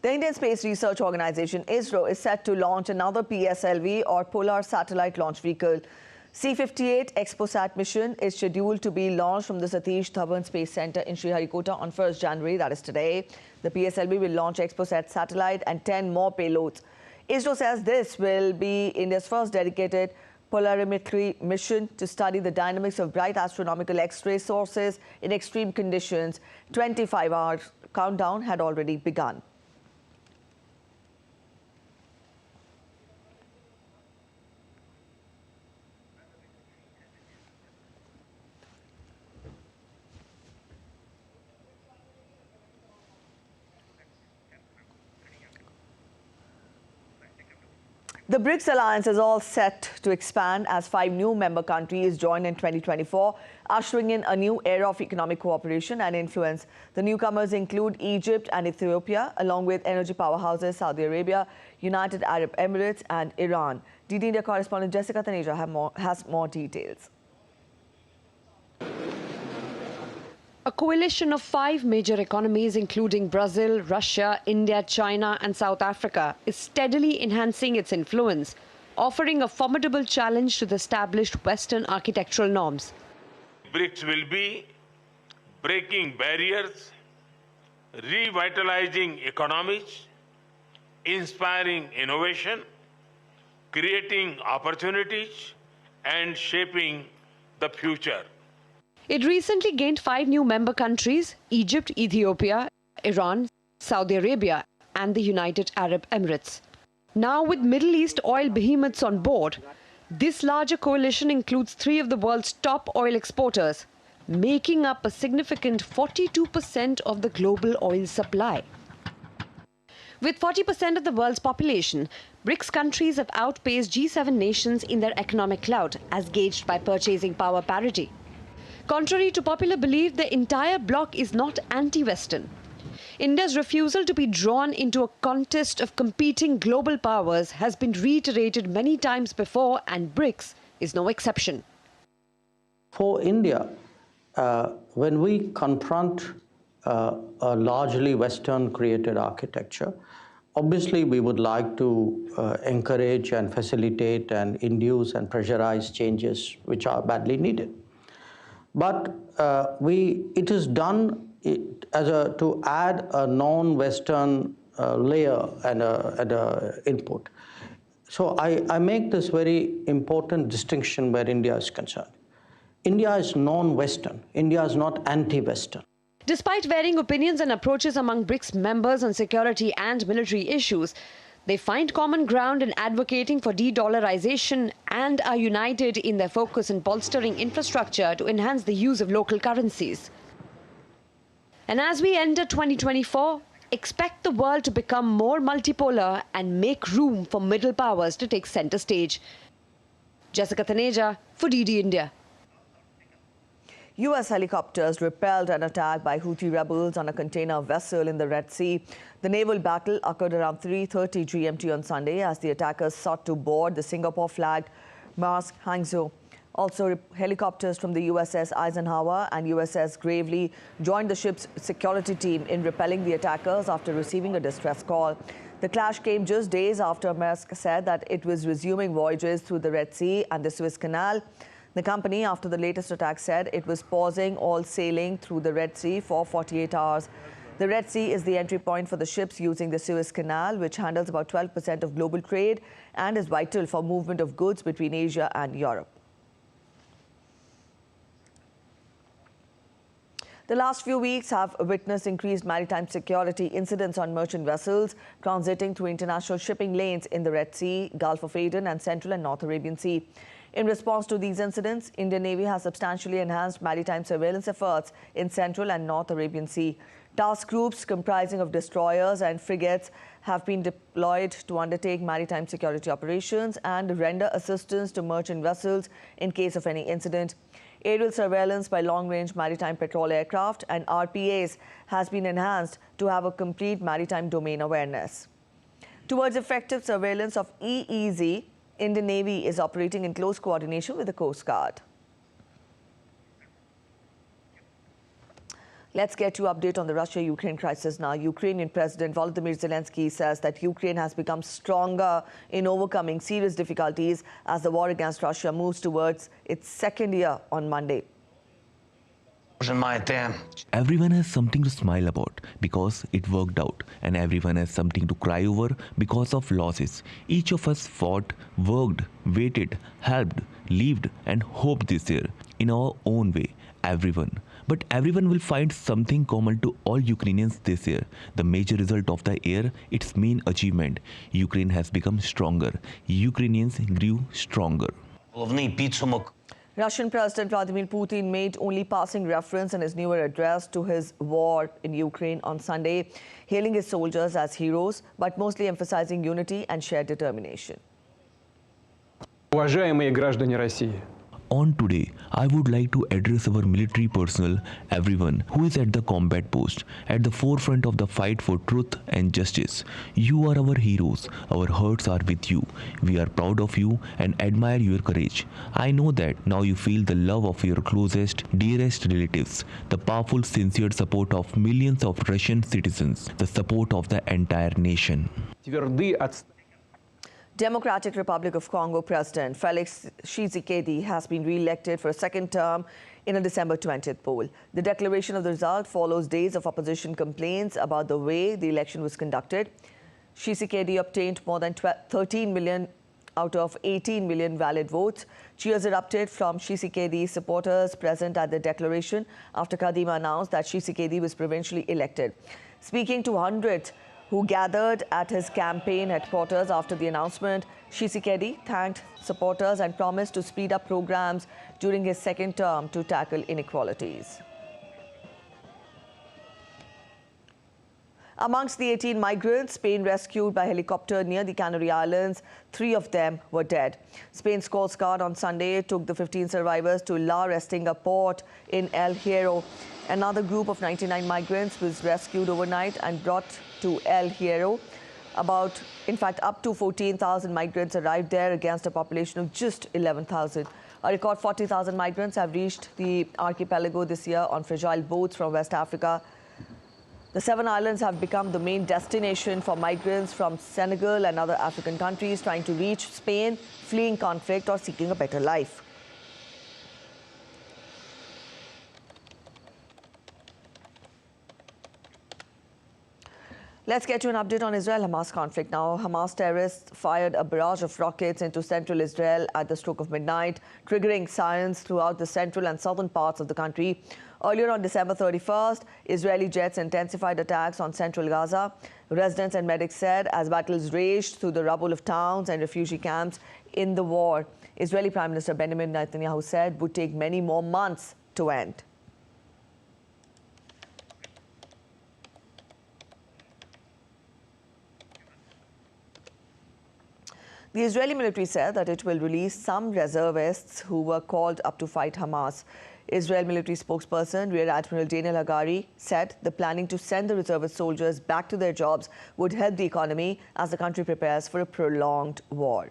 The Indian Space Research Organization ISRO is set to launch another PSLV or Polar Satellite Launch Vehicle. C-58 ExpoSat mission is scheduled to be launched from the Satish Dhawan Space Center in Sriharikota on 1st January, that is today. The PSLV will launch ExpoSat satellite and 10 more payloads. ISRO says this will be India's first dedicated polarimetry mission to study the dynamics of bright astronomical X-ray sources in extreme conditions. 25-hour countdown had already begun. The BRICS alliance is all set to expand as 5 new member countries join in 2024, ushering in a new era of economic cooperation and influence. The newcomers include Egypt and Ethiopia, along with energy powerhouses Saudi Arabia, United Arab Emirates and Iran. DD India correspondent Jessica Taneja has more details. A coalition of 5 major economies, including Brazil, Russia, India, China and South Africa, is steadily enhancing its influence, offering a formidable challenge to the established Western architectural norms. BRICS will be breaking barriers, revitalizing economies, inspiring innovation, creating opportunities, and shaping the future. It recently gained 5 new member countries: Egypt, Ethiopia, Iran, Saudi Arabia and the United Arab Emirates. Now with Middle East oil behemoths on board, this larger coalition includes 3 of the world's top oil exporters, making up a significant 42% of the global oil supply. With 40% of the world's population, BRICS countries have outpaced G7 nations in their economic clout, as gauged by purchasing power parity. Contrary to popular belief, the entire bloc is not anti-Western. India's refusal to be drawn into a contest of competing global powers has been reiterated many times before, and BRICS is no exception. For India, when we confront a largely Western-created architecture, obviously we would like to encourage and facilitate and induce and pressurize changes which are badly needed. But it is done to add a non-Western layer and a input. So I make this very important distinction where India is concerned. India is non-Western. India is not anti-Western. Despite varying opinions and approaches among BRICS members on security and military issues, they find common ground in advocating for de-dollarization and are united in their focus on bolstering infrastructure to enhance the use of local currencies. And as we enter 2024, expect the world to become more multipolar and make room for middle powers to take center stage. Jessica Taneja for DD India. U.S. helicopters repelled an attack by Houthi rebels on a container vessel in the Red Sea. The naval battle occurred around 3:30 GMT on Sunday as the attackers sought to board the Singapore-flagged Maersk Hangzhou. Also, helicopters from the USS Eisenhower and USS Gravely joined the ship's security team in repelling the attackers after receiving a distress call. The clash came just days after Maersk said that it was resuming voyages through the Red Sea and the Suez Canal. The company, after the latest attack, said it was pausing all sailing through the Red Sea for 48 hours. The Red Sea is the entry point for the ships using the Suez Canal, which handles about 12% of global trade and is vital for movement of goods between Asia and Europe. The last few weeks have witnessed increased maritime security incidents on merchant vessels transiting through international shipping lanes in the Red Sea, Gulf of Aden and Central and North Arabian Sea. In response to these incidents, Indian Navy has substantially enhanced maritime surveillance efforts in Central and North Arabian Sea. Task groups comprising of destroyers and frigates have been deployed to undertake maritime security operations and render assistance to merchant vessels in case of any incident. Aerial surveillance by long-range maritime patrol aircraft and RPAs has been enhanced to have a complete maritime domain awareness. Towards effective surveillance of EEZ, Indian Navy is operating in close coordination with the Coast Guard. Let's get you update on the Russia-Ukraine crisis now. Ukrainian President Volodymyr Zelensky says that Ukraine has become stronger in overcoming serious difficulties as the war against Russia moves towards its second year on Monday. Everyone has something to smile about because it worked out, and everyone has something to cry over because of losses. Each of us fought, worked, waited, helped, lived, and hoped this year in our own way. Everyone. But everyone will find something common to all Ukrainians this year. The major result of the year, its main achievement. Ukraine has become stronger. Ukrainians grew stronger. Russian President Vladimir Putin made only passing reference in his newer address to his war in Ukraine on Sunday, hailing his soldiers as heroes, but mostly emphasizing unity and shared determination. Уважаемые граждане России. On today, I would like to address our military personnel, everyone who is at the combat post, at the forefront of the fight for truth and justice. You are our heroes. Our hearts are with you. We are proud of you and admire your courage. I know that now you feel the love of your closest, dearest relatives, the powerful, sincere support of millions of Russian citizens, the support of the entire nation. Democratic Republic of Congo President Felix Tshisekedi has been re-elected for a second term in a December 20th poll. The declaration of the result follows days of opposition complaints about the way the election was conducted. Tshisekedi obtained more than 13 million out of 18 million valid votes. Cheers erupted from Tshisekedi supporters present at the declaration after Kadima announced that Tshisekedi was provincially elected. Speaking to hundreds who gathered at his campaign headquarters after the announcement, Tshisekedi thanked supporters and promised to speed up programs during his second term to tackle inequalities. Amongst the 18 migrants Spain rescued by helicopter near the Canary Islands, 3 of them were dead. Spain's Coast Guard on Sunday took the 15 survivors to La Restinga port in El Hierro. Another group of 99 migrants was rescued overnight and brought to El Hierro. Up to 14,000 migrants arrived there against a population of just 11,000. A record 40,000 migrants have reached the archipelago this year on fragile boats from West Africa. The 7 islands have become the main destination for migrants from Senegal and other African countries trying to reach Spain, fleeing conflict or seeking a better life. Let's get you an update on Israel-Hamas conflict now. Hamas terrorists fired a barrage of rockets into central Israel at the stroke of midnight, triggering sirens throughout the central and southern parts of the country. Earlier on December 31st, Israeli jets intensified attacks on central Gaza. Residents and medics said as battles raged through the rubble of towns and refugee camps in the war, Israeli Prime Minister Benjamin Netanyahu said would take many more months to end. The Israeli military said that it will release some reservists who were called up to fight Hamas. Israel military spokesperson Rear Admiral Daniel Hagari said the planning to send the reservist soldiers back to their jobs would help the economy as the country prepares for a prolonged war.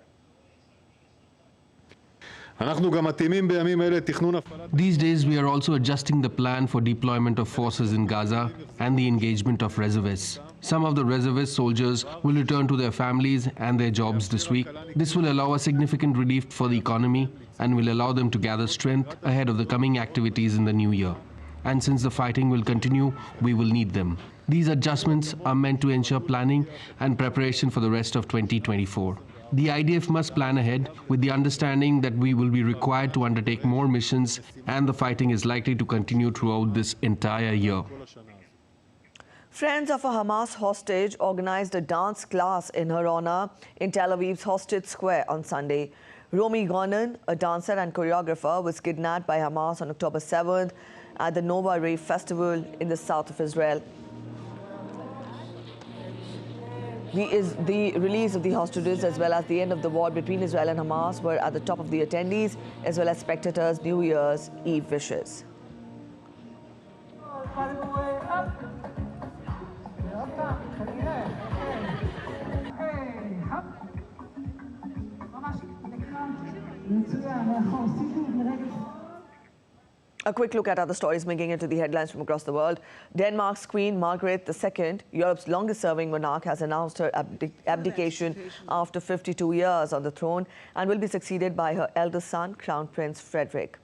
These days, we are also adjusting the plan for deployment of forces in Gaza and the engagement of reservists. Some of the reservist soldiers will return to their families and their jobs this week. This will allow a significant relief for the economy and will allow them to gather strength ahead of the coming activities in the new year. And since the fighting will continue, we will need them. These adjustments are meant to ensure planning and preparation for the rest of 2024. The IDF must plan ahead with the understanding that we will be required to undertake more missions and the fighting is likely to continue throughout this entire year. Friends of a Hamas hostage organized a dance class in her honor in Tel Aviv's Hostage Square on Sunday. Romi Gonen, a dancer and choreographer, was kidnapped by Hamas on October 7th at the Nova Rave Festival in the south of Israel. The release of the hostages as well as the end of the war between Israel and Hamas were at the top of the attendees as well as spectators' New Year's Eve wishes. A quick look at other stories making it to the headlines from across the world. Denmark's Queen Margaret II, Europe's longest-serving monarch, has announced her abdication after 52 years on the throne and will be succeeded by her eldest son, Crown Prince Frederik.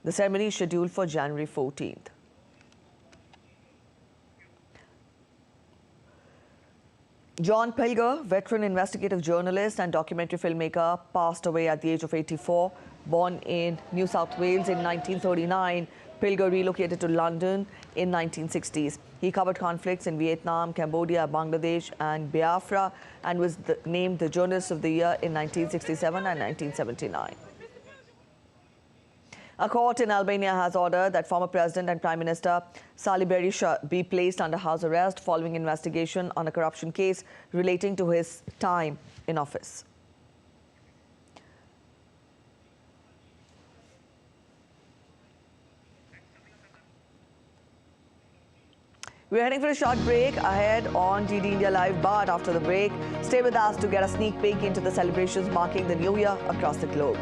The ceremony is scheduled for January 14th. John Pilger, veteran investigative journalist and documentary filmmaker, passed away at the age of 84. Born in New South Wales in 1939, Pilger relocated to London in 1960s. He covered conflicts in Vietnam, Cambodia, Bangladesh and Biafra and was named the Journalist of the Year in 1967 and 1979. A court in Albania has ordered that former President and Prime Minister Salih Berisha be placed under house arrest following investigation on a corruption case relating to his time in office. We're heading for a short break ahead on DD India Live, but after the break, stay with us to get a sneak peek into the celebrations marking the New Year across the globe.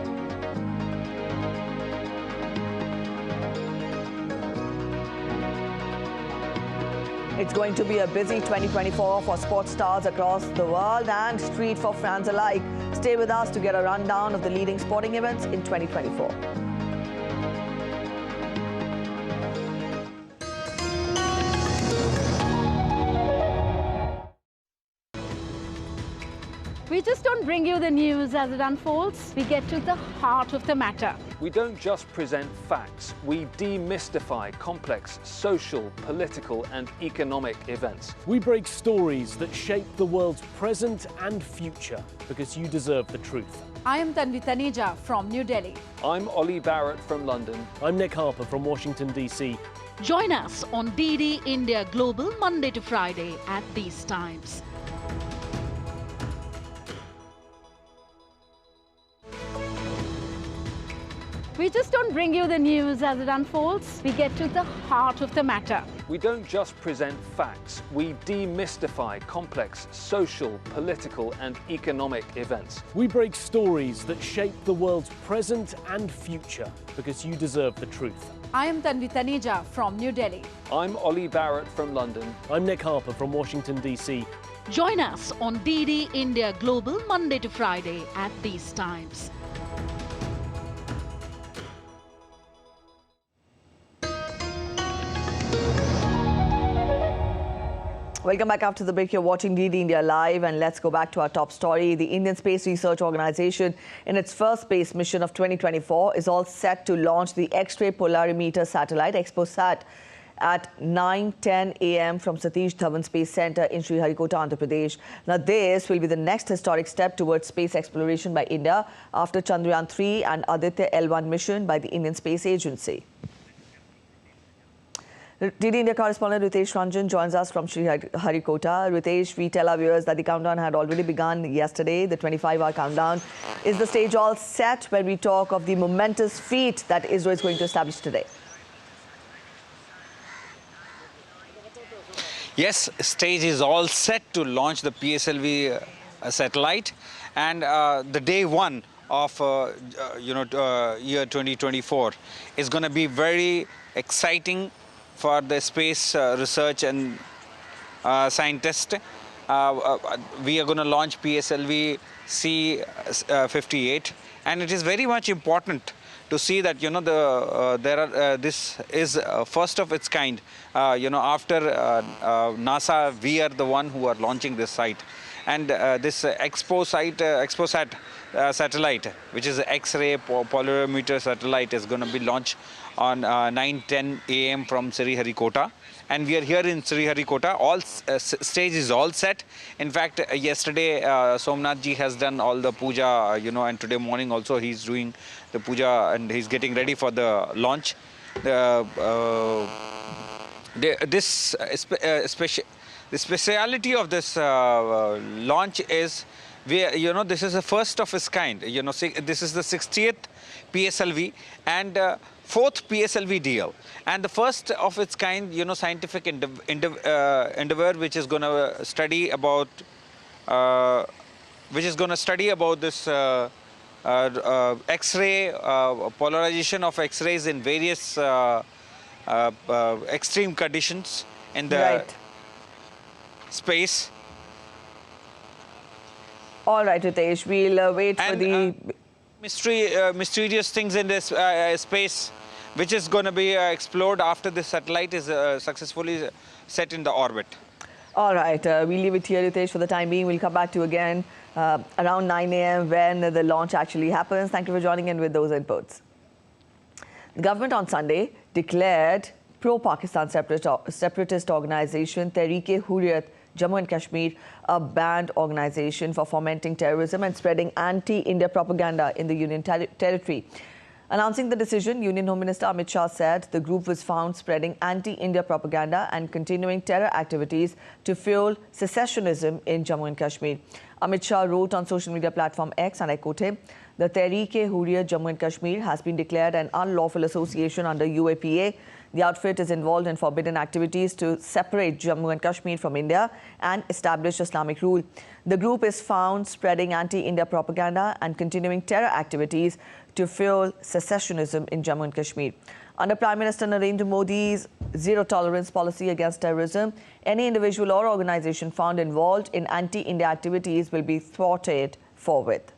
It's going to be a busy 2024 for sports stars across the world and street for fans alike. Stay with us to get a rundown of the leading sporting events in 2024. We just don't bring you the news as it unfolds. We get to the heart of the matter. We don't just present facts. We demystify complex social, political and economic events. We break stories that shape the world's present and future because you deserve the truth. I am Tanvi Taneja from New Delhi. I'm Ollie Barrett from London. I'm Nick Harper from Washington, D.C. Join us on DD India Global Monday to Friday at these times. We just don't bring you the news as it unfolds. We get to the heart of the matter. We don't just present facts. We demystify complex social, political and economic events. We break stories that shape the world's present and future because you deserve the truth. I am Tanvi Taneja from New Delhi. I'm Ollie Barrett from London. I'm Nick Harper from Washington, D.C. Join us on DD India Global Monday to Friday at these times. Welcome back after the break. You're watching DD India Live, and let's go back to our top story. The Indian Space Research Organization, in its first space mission of 2024, is all set to launch the X-ray polarimeter satellite, ExpoSat, at 9:10 a.m. from Satish Dhawan Space Center in Sriharikota, Andhra Pradesh. Now, this will be the next historic step towards space exploration by India after Chandrayaan 3 and Aditya L1 mission by the Indian Space Agency. DD India correspondent Ritesh Ranjan joins us from Sriharikota. Ritesh, we tell our viewers that the countdown had already begun yesterday. The 25-hour countdown. Is the stage all set when we talk of the momentous feat that ISRO is going to establish today? Yes, stage is all set to launch the PSLV satellite, and the day one of year 2024 is going to be very exciting for the space research and scientists. We are going to launch PSLV C58, and it is very much important to see that this is first of its kind. After NASA, we are the one who are launching this site, and this ExpoSat satellite, which is an X-ray polarimeter satellite, is going to be launched on 9:10 a.m. from Sriharikota. And we are here in Sriharikota. All stage is all set. In fact, yesterday Somnath ji has done all the puja, and today morning also he's doing the puja and he's getting ready for the launch. The speciality of this launch is, this is the first of its kind. This is the 60th PSLV and fourth PSLV DL, and the first of its kind, scientific endeavor, which is going to study about this X-ray, polarization of X-rays in various extreme conditions in the space. All right, Ritesh, we'll wait for the... mysterious things in this space, which is going to be explored after the satellite is successfully set in the orbit. All right, we'll leave it here, Ritesh, for the time being. We'll come back to you again around 9 a.m. when the launch actually happens. Thank you for joining in with those inputs. The government on Sunday declared pro-Pakistan separatist organization Tehreek-e-Hurriyat Jammu and Kashmir a banned organization for fomenting terrorism and spreading anti-India propaganda in the Union territory. Announcing the decision, Union Home Minister Amit Shah said the group was found spreading anti-India propaganda and continuing terror activities to fuel secessionism in Jammu and Kashmir. Amit Shah wrote on social media platform X, and I quote him, "The Tehreek-e-Hurriyat Jammu and Kashmir has been declared an unlawful association under UAPA. The outfit is involved in forbidden activities to separate Jammu and Kashmir from India and establish Islamic rule. The group is found spreading anti-India propaganda and continuing terror activities to fuel secessionism in Jammu and Kashmir. Under Prime Minister Narendra Modi's zero-tolerance policy against terrorism, any individual or organization found involved in anti-India activities will be thwarted forthwith."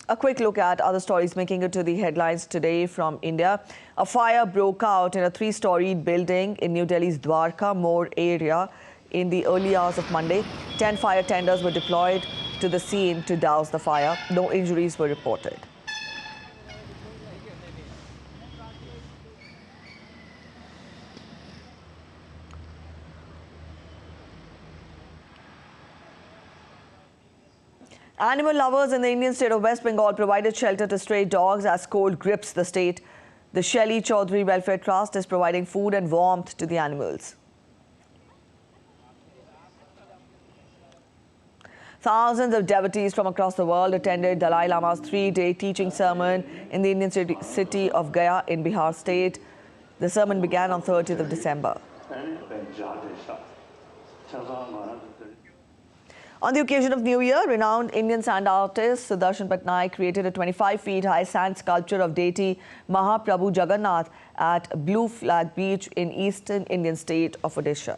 A quick look at other stories making it to the headlines today from India. A fire broke out in a three-storied building in New Delhi's Dwarka More area in the early hours of Monday. 10 fire tenders were deployed to the scene to douse the fire. No injuries were reported. Animal lovers in the Indian state of West Bengal provided shelter to stray dogs as cold grips the state. The Shelly Chaudhary Welfare Trust is providing food and warmth to the animals. Thousands of devotees from across the world attended Dalai Lama's 3-day teaching sermon in the Indian city of Gaya in Bihar state. The sermon began on 30th of December. On the occasion of New Year, renowned Indian sand artist Sudarshan Patnaik created a 25-feet-high sand sculpture of deity Mahaprabhu Jagannath at Blue Flag Beach in eastern Indian state of Odisha.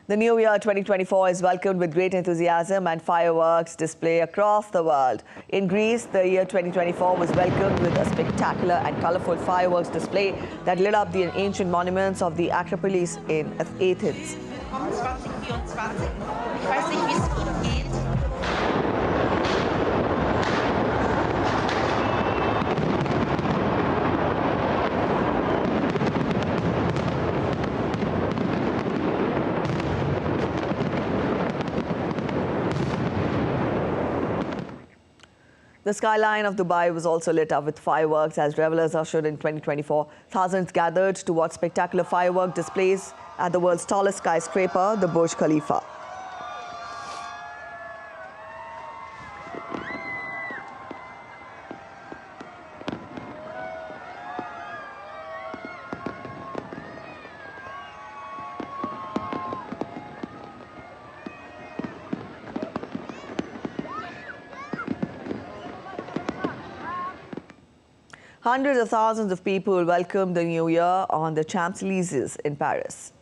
The New Year 2024 is welcomed with great enthusiasm and fireworks display across the world. In Greece, the year 2024 was welcomed with a spectacular and colorful fireworks display that lit up the ancient monuments of the Acropolis in Athens. The skyline of Dubai was also lit up with fireworks as revelers ushered in 2024. Thousands gathered to watch spectacular firework displays at the world's tallest skyscraper, the Burj Khalifa. Hundreds of thousands of people welcomed the New Year on the Champs-Élysées in Paris.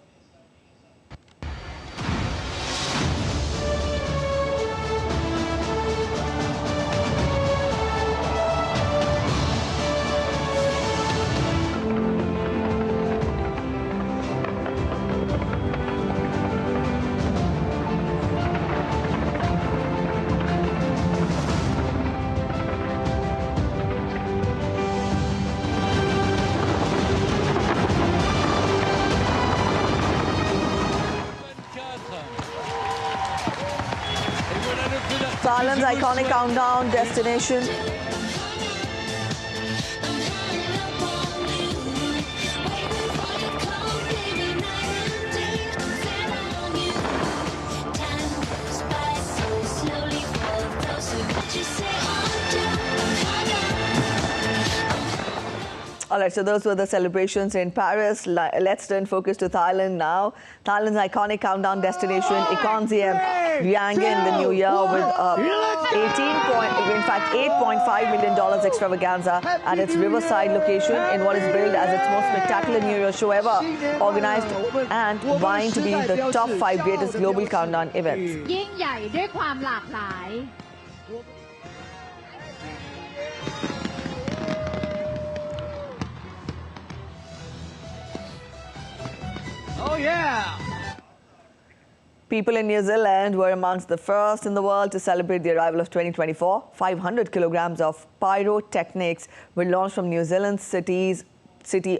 Thailand's iconic countdown destination. All right, so those were the celebrations in Paris. Let's turn focus to Thailand now. Thailand's iconic countdown destination, Ikonziam, began in the new year with $8.5 million extravaganza at its riverside location in what is billed as its most spectacular New Year show ever, organized and vying to be the top 5 greatest global countdown events. ยิ่งใหญ่ด้วยความหลากหลาย Oh yeah! People in New Zealand were amongst the first in the world to celebrate the arrival of 2024. 500 kilograms of pyrotechnics were launched from New Zealand's city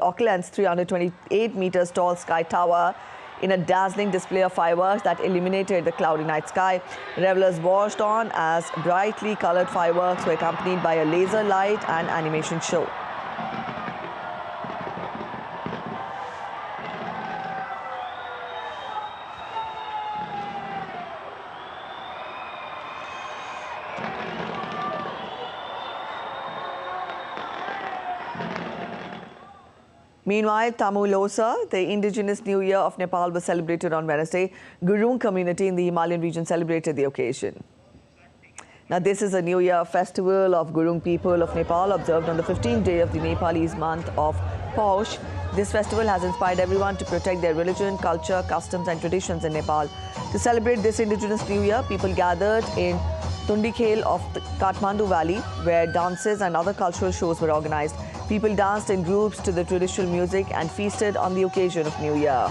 Auckland's 328 meters tall Sky Tower in a dazzling display of fireworks that illuminated the cloudy night sky. Revelers watched on as brightly colored fireworks were accompanied by a laser light and animation show. Meanwhile, Tamulosa, the indigenous New Year of Nepal, was celebrated on Wednesday. Gurung community in the Himalayan region celebrated the occasion. Now, this is a New Year festival of Gurung people of Nepal, observed on the 15th day of the Nepalese month of Paush. This festival has inspired everyone to protect their religion, culture, customs and traditions in Nepal. To celebrate this indigenous New Year, people gathered in Tundikhel of the Kathmandu Valley, where dances and other cultural shows were organized. People danced in groups to the traditional music and feasted on the occasion of New Year.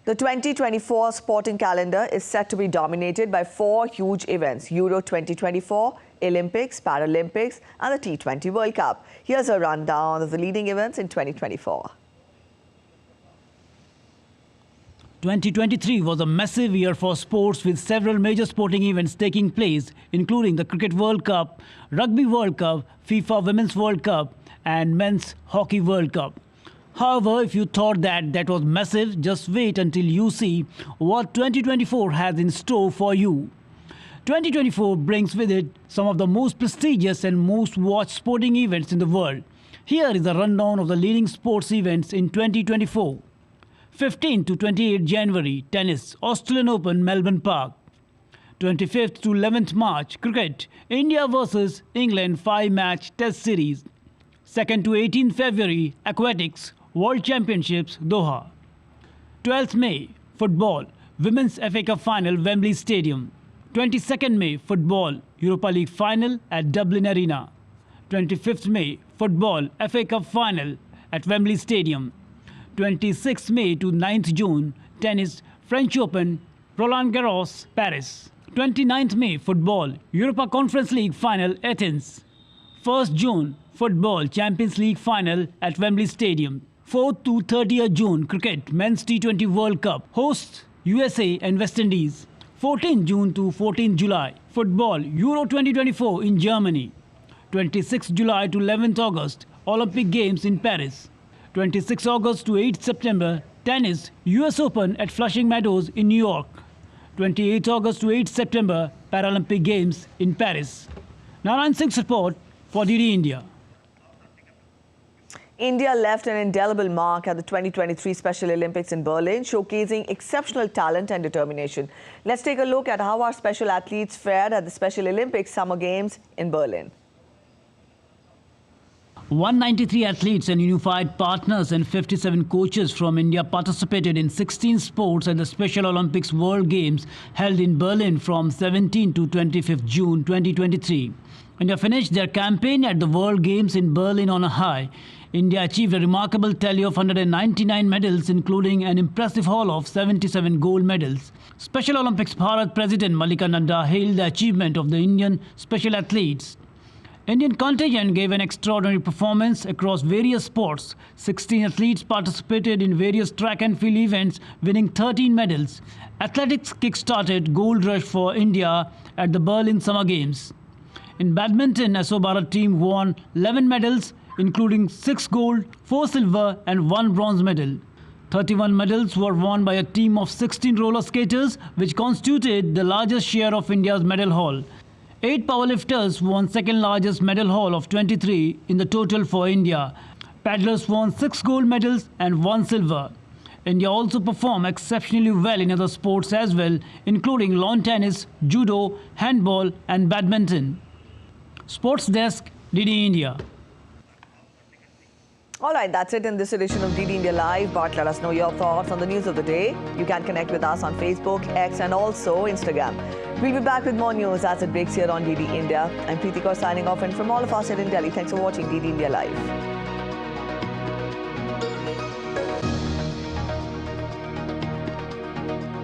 The 2024 sporting calendar is set to be dominated by 4 huge events: Euro 2024, Olympics, Paralympics and the T20 World Cup. Here's a rundown of the leading events in 2024. 2023 was a massive year for sports, with several major sporting events taking place, including the Cricket World Cup, Rugby World Cup, FIFA Women's World Cup and Men's Hockey World Cup. However, if you thought that was massive, just wait until you see what 2024 has in store for you. 2024 brings with it some of the most prestigious and most watched sporting events in the world. Here is a rundown of the leading sports events in 2024. 15 to 28 January, tennis, Australian Open, Melbourne Park. 25th to 11th March, cricket, India vs England 5-match test series. 2nd to 18th February, aquatics, World Championships, Doha. 12th May, football, Women's FA Cup Final, Wembley Stadium. 22nd May, football, Europa League Final at Dublin Arena. 25th May, football, FA Cup Final at Wembley Stadium. 26th May to 9th June, tennis, French Open, Roland Garros, Paris. 29th May, football, Europa Conference League Final, Athens. 1st June, football, Champions League Final at Wembley Stadium. 4th to 30th June, cricket, Men's T20 World Cup, hosts USA and West Indies. 14th June to 14th July, football, Euro 2024 in Germany. 26th July to 11th August, Olympic Games in Paris. 26th August to 8th September, tennis, US Open at Flushing Meadows in New York. 28th August to 8th September, Paralympic Games in Paris. Narayan Singh's report for DD India. India left an indelible mark at the 2023 Special Olympics in Berlin, showcasing exceptional talent and determination. Let's take a look at how our special athletes fared at the Special Olympics Summer Games in Berlin. 193 athletes and unified partners and 57 coaches from India participated in 16 sports at the Special Olympics World Games held in Berlin from 17 to 25th June 2023. India finished their campaign at the World Games in Berlin on a high. India achieved a remarkable tally of 199 medals, including an impressive haul of 77 gold medals. Special Olympics Bharat President Malika Nadda hailed the achievement of the Indian special athletes. Indian contingent gave an extraordinary performance across various sports. 16 athletes participated in various track and field events, winning 13 medals. Athletics kick-started gold rush for India at the Berlin Summer Games. In badminton, SO Bharat team won 11 medals including 6 gold, 4 silver and 1 bronze medal. 31 medals were won by a team of 16 roller skaters, which constituted the largest share of India's medal haul. 8 powerlifters won second largest medal haul of 23 in the total for India. Paddlers won 6 gold medals and 1 silver. India also performed exceptionally well in other sports as well, including lawn tennis, judo, handball and badminton. Sports Desk, DD India. All right, that's it in this edition of DD India Live. But let us know your thoughts on the news of the day. You can connect with us on Facebook, X and also Instagram. We'll be back with more news as it breaks here on DD India. I'm Preeti Kaur signing off, and from all of us here in Delhi, thanks for watching DD India Live.